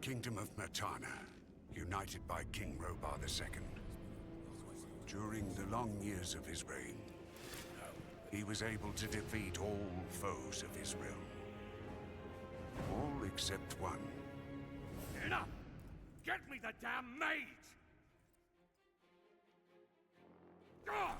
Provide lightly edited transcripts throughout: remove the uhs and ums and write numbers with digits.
Kingdom of Myrtana, united by King Robar II. During the long years of his reign, he was able to defeat all foes of his realm. All except one. Enough! Get me the damn mage! Ah!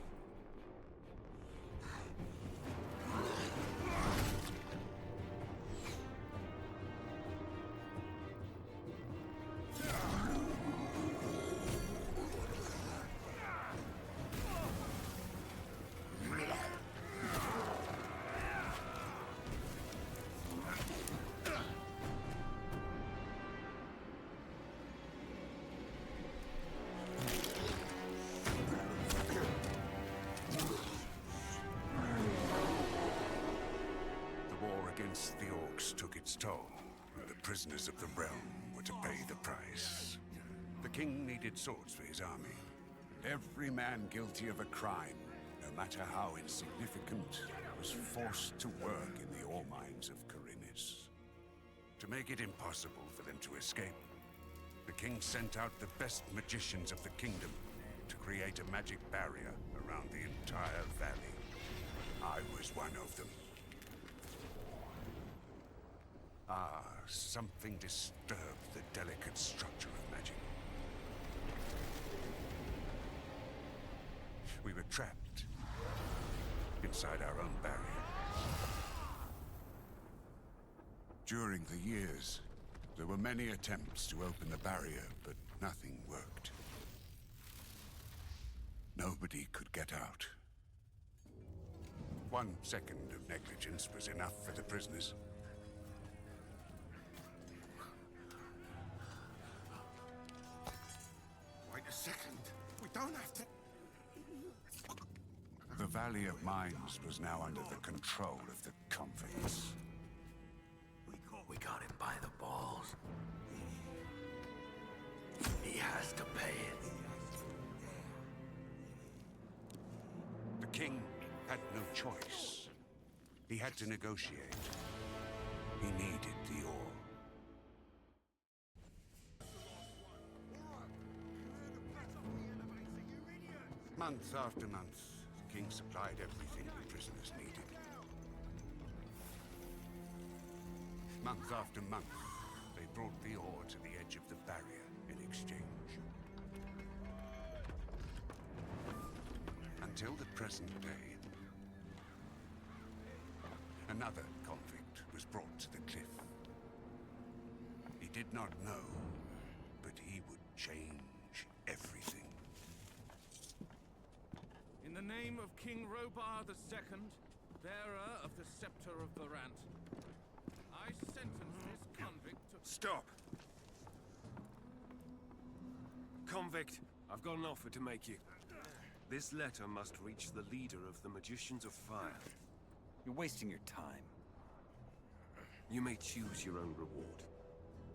The Orcs took its toll, and the prisoners of the realm were to pay the price. The king needed swords for his army, and every man guilty of a crime, no matter how insignificant, was forced to work in the ore mines of Khorinis. To make it impossible for them to escape, the king sent out the best magicians of the kingdom to create a magic barrier around the entire valley. I was one of them. Something disturbed the delicate structure of magic. We were trapped inside our own barrier. During the years, there were many attempts to open the barrier, but nothing worked. Nobody could get out. 1 second of negligence was enough for the prisoners. Wait a second. We don't have to... The Valley of Mines was now under the control of the convicts. We got him by the balls. He has to pay it. The king had no choice. He had to negotiate. He needed the ore. Month after month, the king supplied everything the prisoners needed. Month after month, they brought the ore to the edge of the barrier in exchange. Until the present day, another convict was brought to the cliff. He did not know, but he would change everything. In the name of King Robar II, bearer of the Scepter of Varant, I sentence this convict to... Stop! Convict, I've got an offer to make you. This letter must reach the leader of the Magicians of Fire. You're wasting your time. You may choose your own reward.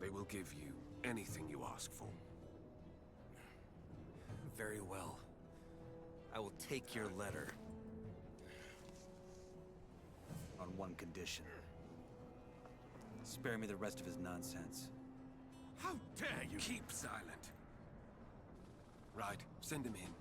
They will give you anything you ask for. Very well. I will take your letter. On one condition. Spare me the rest of his nonsense. How dare you! Keep silent. Right, send him in.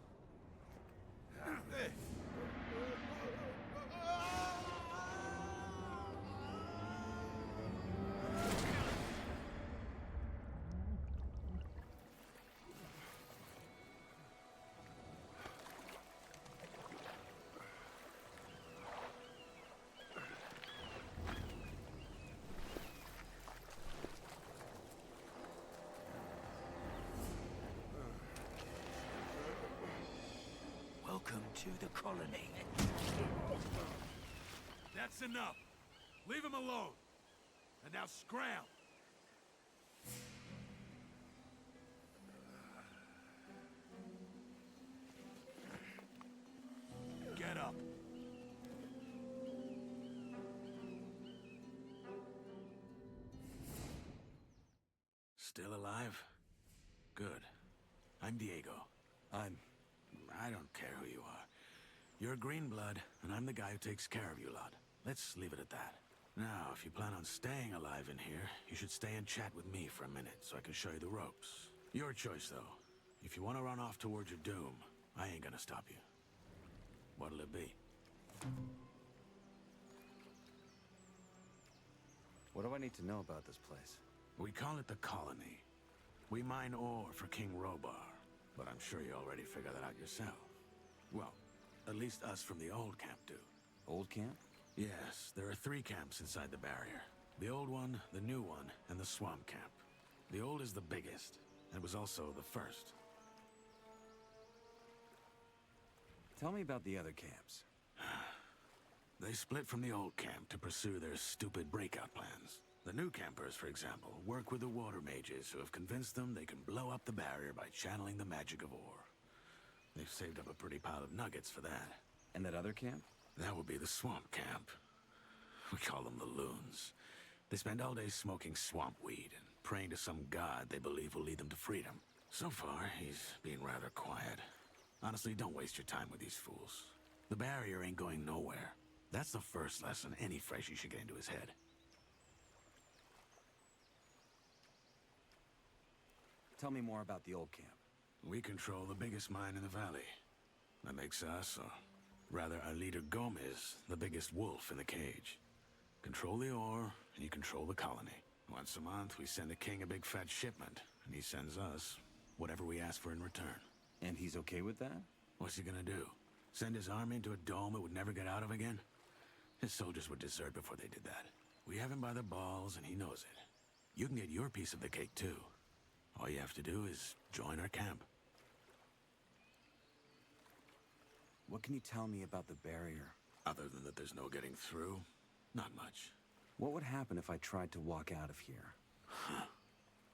Welcome to the colony. That's enough. Leave him alone. And now scram. Get up. Still alive? Good. I'm Diego. I don't care who you are. You're green blood, and I'm the guy who takes care of you lot. Let's leave it at that. Now, if you plan on staying alive in here, you should stay and chat with me for a minute so I can show you the ropes. Your choice, though. If you want to run off towards your doom, I ain't gonna stop you. What'll it be? What do I need to know about this place? We call it the Colony. We mine ore for King Robar, but I'm sure you already figured that out yourself. Well, at least us from the old camp do. Old camp? Yes, there are 3 camps inside the barrier. The old one, the new one, and the swamp camp. The old is the biggest, and was also the first. Tell me about the other camps. They split from the old camp to pursue their stupid breakout plans. The new campers, for example, work with the water mages who have convinced them they can blow up the barrier by channeling the magic of ore. They've saved up a pretty pile of nuggets for that. And that other camp? That would be the swamp camp. We call them the loons. They spend all day smoking swamp weed and praying to some god they believe will lead them to freedom. So far, he's been rather quiet. Honestly, don't waste your time with these fools. The barrier ain't going nowhere. That's the first lesson any freshie should get into his head. Tell me more about the old camp. We control the biggest mine in the valley. That makes us, or rather our leader Gomez, the biggest wolf in the cage. Control the ore, and you control the colony. Once a month, we send the king a big fat shipment, and he sends us whatever we ask for in return. And he's okay with that? What's he gonna do? Send his army into a dome it would never get out of again? His soldiers would desert before they did that. We have him by the balls, and he knows it. You can get your piece of the cake, too. All you have to do is join our camp. What can you tell me about the barrier? Other than that there's no getting through, not much. What would happen if I tried to walk out of here?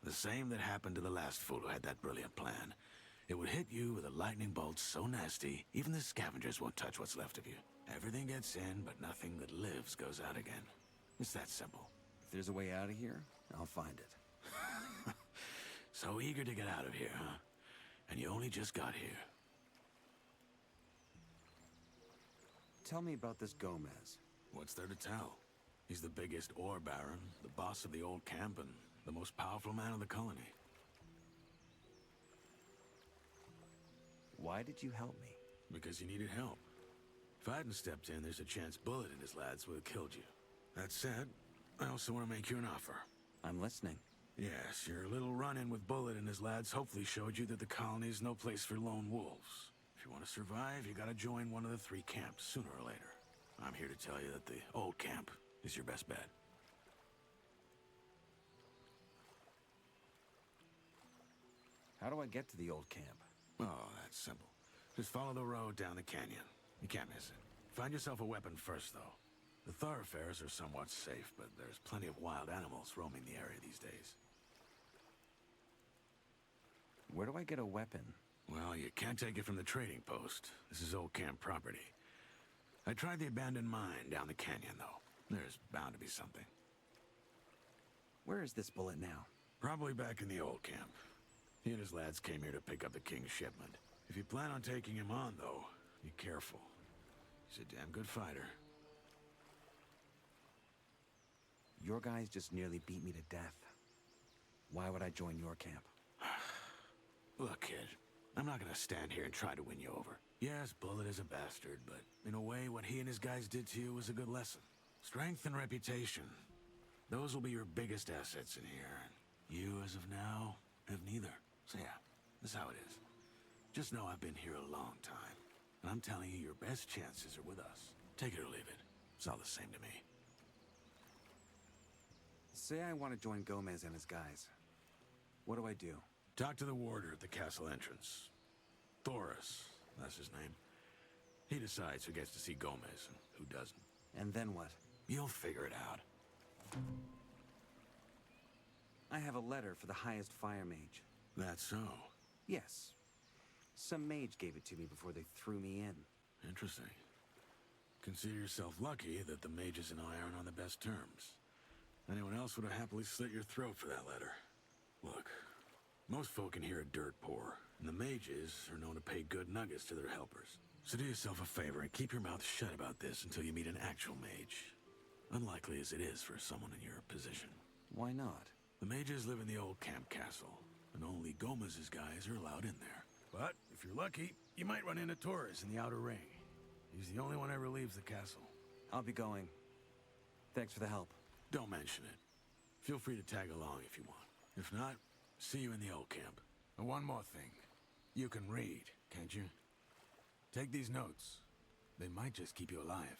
The same that happened to the last fool who had that brilliant plan. It would hit you with a lightning bolt so nasty, even the scavengers won't touch what's left of you. Everything gets in, but nothing that lives goes out again. It's that simple. If there's a way out of here, I'll find it. So eager to get out of here, huh? And you only just got here. Tell me about this Gomez. What's there to tell? He's the biggest ore baron, the boss of the old camp, and the most powerful man of the colony. Why did you help me? Because you needed help. If I hadn't stepped in, there's a chance Bullet and his lads would have killed you. That said, I also want to make you an offer. I'm listening. Yes, your little run-in with Bullet and his lads hopefully showed you that the colony is no place for lone wolves. If you want to survive, you gotta join one of the 3 camps, sooner or later. I'm here to tell you that the old camp is your best bet. How do I get to the old camp? Oh, that's simple. Just follow the road down the canyon. You can't miss it. Find yourself a weapon first, though. The thoroughfares are somewhat safe, but there's plenty of wild animals roaming the area these days. Where do I get a weapon? Well, you can't take it from the trading post. This is old camp property. I tried the abandoned mine down the canyon, though. There's bound to be something. Where is this Bullet now? Probably back in the old camp. He and his lads came here to pick up the king's shipment. If you plan on taking him on, though, be careful. He's a damn good fighter. Your guys just nearly beat me to death. Why would I join your camp? Look, kid, I'm not gonna stand here and try to win you over. Yes, Bullet is a bastard, but in a way, what he and his guys did to you was a good lesson. Strength and reputation. Those will be your biggest assets in here, and you, as of now, have neither. So yeah, that's how it is. Just know I've been here a long time, and I'm telling you, your best chances are with us. Take it or leave it. It's all the same to me. Say I want to join Gomez and his guys. What do I do? Talk to the warder at the castle entrance. Thoris, that's his name. He decides who gets to see Gomez and who doesn't. And then what? You'll figure it out. I have a letter for the highest fire mage. That's so. Yes. Some mage gave it to me before they threw me in. Interesting. Consider yourself lucky that the mages and I aren't on the best terms. Anyone else would have happily slit your throat for that letter. Look, most folk in here are dirt poor, and the mages are known to pay good nuggets to their helpers. So do yourself a favor and keep your mouth shut about this until you meet an actual mage. Unlikely as it is for someone in your position. Why not? The mages live in the old camp castle, and only Gomez's guys are allowed in there. But if you're lucky, you might run into Torres in the outer ring. He's the only one ever leaves the castle. I'll be going. Thanks for the help. Don't mention it. Feel free to tag along if you want. If not, see you in the old camp. And one more thing. You can read, can't you? Take these notes. They might just keep you alive.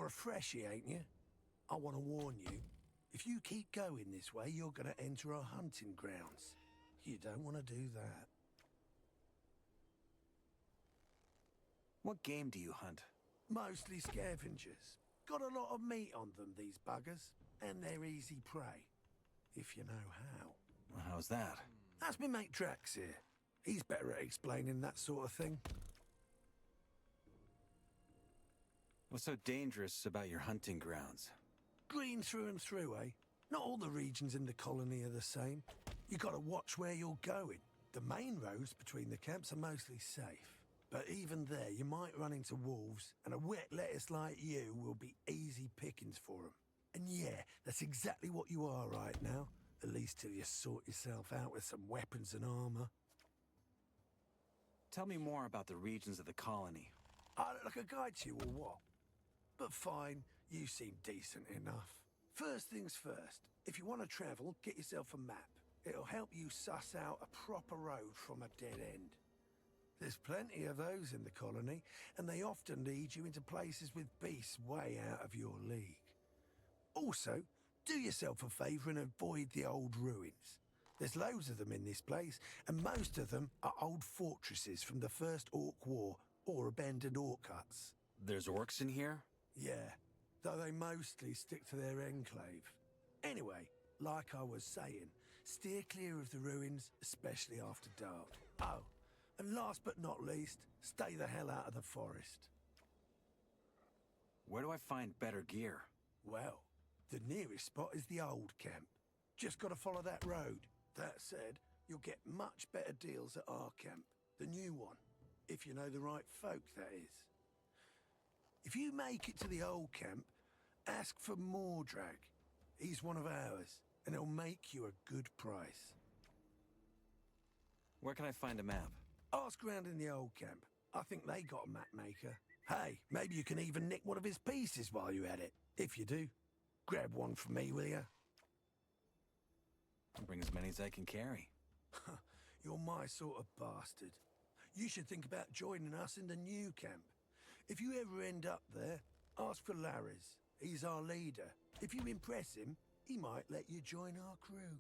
You're a freshie, ain't you? I want to warn you. If you keep going this way, you're going to enter our hunting grounds. You don't want to do that. What game do you hunt? Mostly scavengers. Got a lot of meat on them, these buggers. And they're easy prey. If you know how. Well, how's that? That's me mate Drax here. He's better at explaining that sort of thing. What's so dangerous about your hunting grounds? Green through and through, eh? Not all the regions in the colony are the same. You gotta watch where you're going. The main roads between the camps are mostly safe. But even there, you might run into wolves, and a wet lettuce like you will be easy pickings for them. And yeah, that's exactly what you are right now. At least till you sort yourself out with some weapons and armor. Tell me more about the regions of the colony. I look like a guide to you or what? But fine, you seem decent enough. First things first, if you want to travel, get yourself a map. It'll help you suss out a proper road from a dead end. There's plenty of those in the colony, and they often lead you into places with beasts way out of your league. Also, do yourself a favour and avoid the old ruins. There's loads of them in this place, and most of them are old fortresses from the First Orc War or abandoned orc huts. There's orcs in here? Yeah, though they mostly stick to their enclave. Anyway, like I was saying, steer clear of the ruins, especially after dark. Oh, and last but not least, stay the hell out of the forest. Where do I find better gear? Well, the nearest spot is the old camp. Just gotta follow that road. That said, you'll get much better deals at our camp, the new one. If you know the right folk, that is. If you make it to the old camp, ask for Mordrag. He's one of ours, and he'll make you a good price. Where can I find a map? Ask around in the old camp. I think they got a map maker. Hey, maybe you can even nick one of his pieces while you're at it. If you do, grab one from me, will ya? I'll bring as many as I can carry. You're my sort of bastard. You should think about joining us in the new camp. If you ever end up there, ask for Larry's. He's our leader. If you impress him, he might let you join our crew.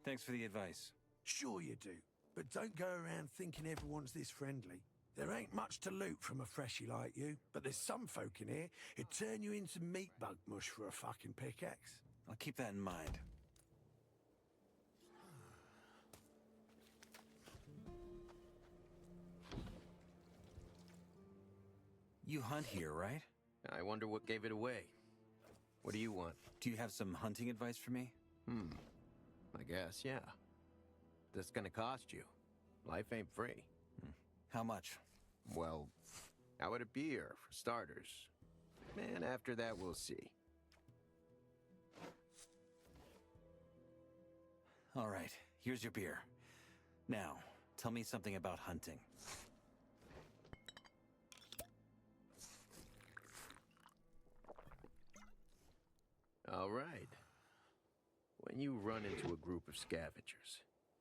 Thanks for the advice. Sure you do, but don't go around thinking everyone's this friendly. There ain't much to loot from a freshie like you, but there's some folk in here who'd turn you into meat bug mush for a fucking pickaxe. I'll keep that in mind. You hunt here, right? I wonder what gave it away. What do you want? Do you have some hunting advice for me? I guess, yeah. That's gonna cost you. Life ain't free. How much? Well, how would it be here, for starters? And after that, we'll see. All right, here's your beer. Now, tell me something about hunting. All right. When you run into a group of scavengers,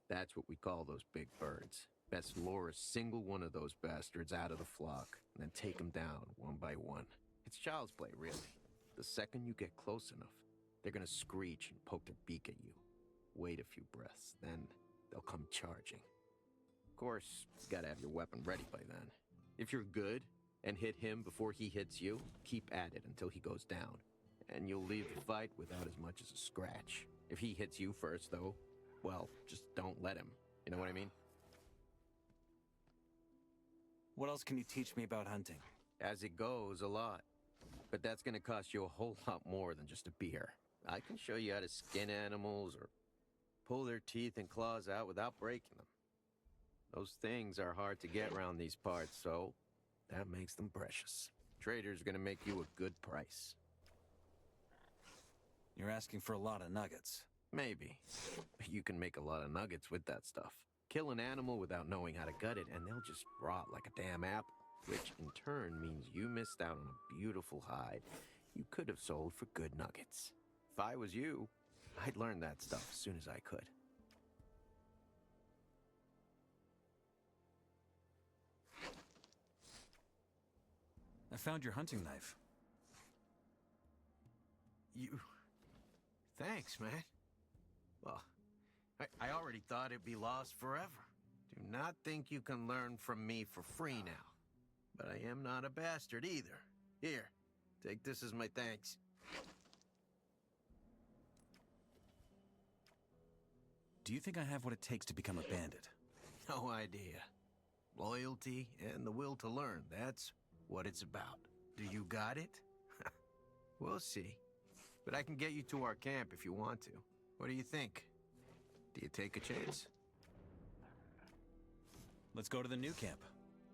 that's what we call those big birds. Best lure a single one of those bastards out of the flock, and then take them down one by one. It's child's play, really. The second you get close enough, they're gonna screech and poke their beak at you. Wait a few breaths, then they'll come charging. Of course, you gotta have your weapon ready by then. If you're good and hit him before he hits you, keep at it until he goes down. And you'll leave the fight without as much as a scratch. If he hits you first, though, well, just don't let him. You know what I mean? What else can you teach me about hunting? As it goes, a lot. But that's gonna cost you a whole lot more than just a beer. I can show you how to skin animals or pull their teeth and claws out without breaking them. Those things are hard to get around these parts, so that makes them precious. Trader's gonna make you a good price. You're asking for a lot of nuggets. Maybe. But you can make a lot of nuggets with that stuff. Kill an animal without knowing how to gut it, and they'll just rot like a damn apple. Which in turn means you missed out on a beautiful hide you could have sold for good nuggets. If I was you, I'd learn that stuff as soon as I could. I found your hunting knife. You... Thanks, man. Well, I already thought it'd be lost forever. Do not think you can learn from me for free now. But I am not a bastard either. Here, take this as my thanks. Do you think I have what it takes to become a bandit? No idea. Loyalty and the will to learn, that's what it's about. Do you got it? We'll see. But I can get you to our camp if you want to. What do you think? Do you take a chance? Let's go to the new camp.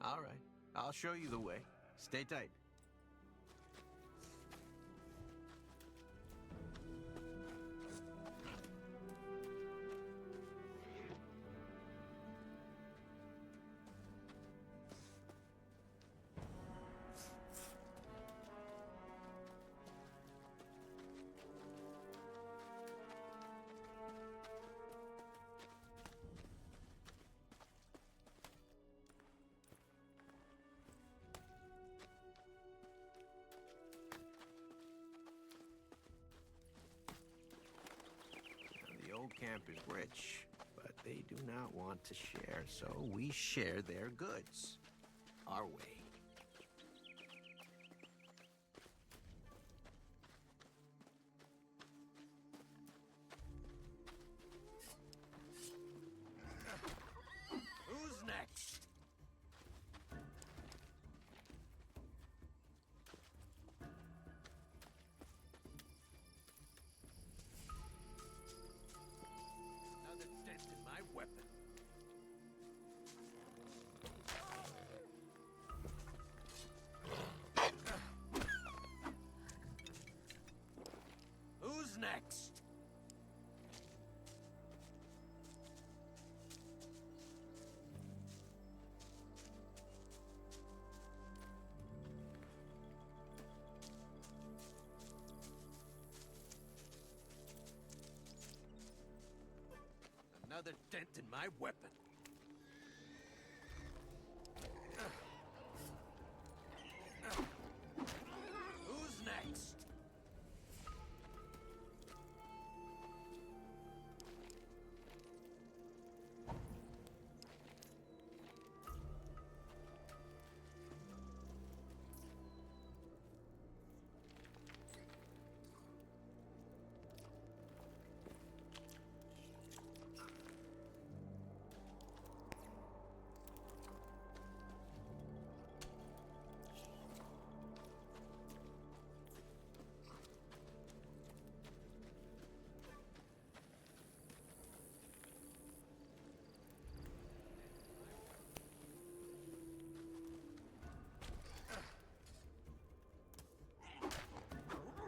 All right. I'll show you the way. Stay tight. The old camp is rich, but they do not want to share, so we share their goods. Our way. Who's next? Another dent in my weapon. Who's next? Another dent in my weapon. Who's next?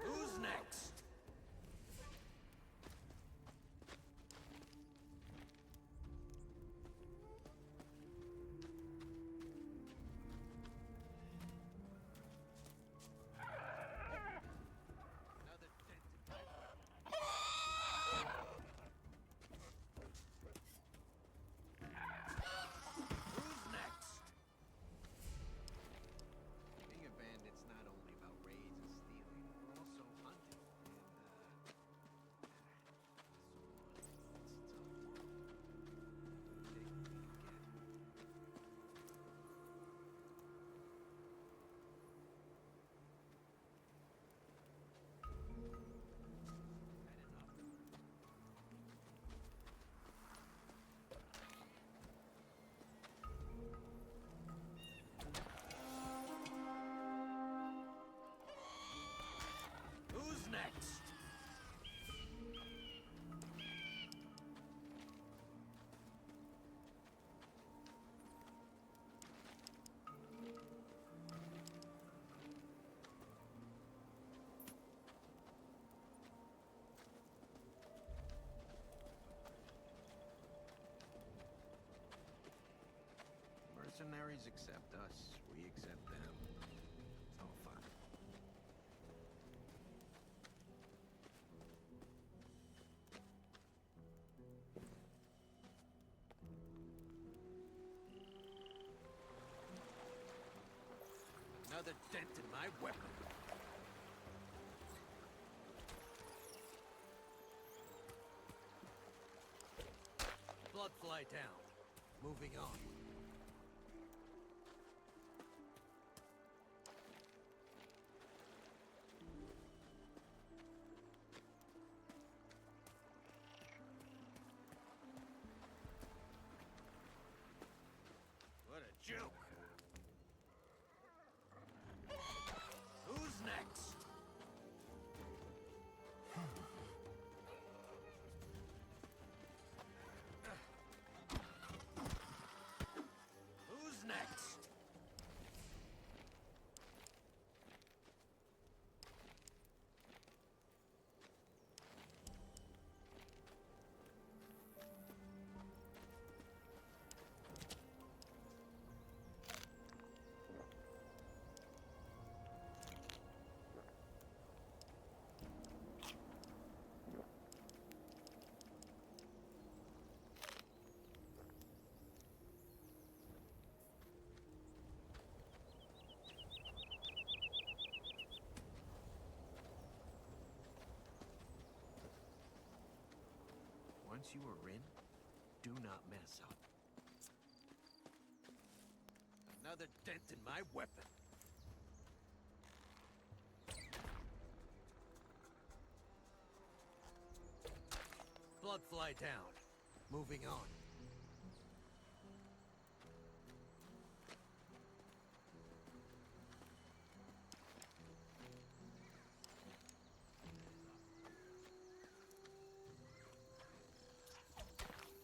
Who's next? Another dent in my weapon. Who's next? Being a bandit's not only about raids and stealing, but also hunting and, so on. It's a tough world. Take what we can get. Had enough? Who's next? Mercenaries accept us, we accept them. It's all fun. Another dent in my weapon. Blood fly down. Moving on. What a joke. Who's next? Who's next? Once you are in, do not mess up. Another dent in my weapon. Blood fly down. Moving on.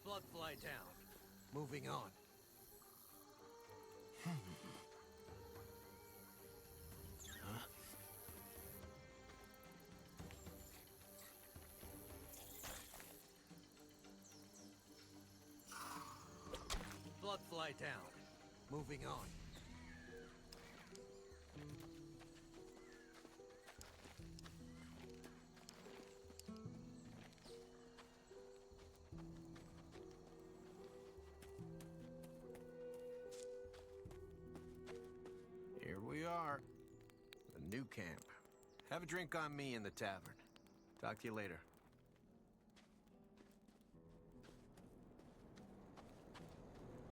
Blood fly down. Moving on. Blood fly down. Moving on. Here we are. The new camp. Have a drink on me in the tavern. Talk to you later.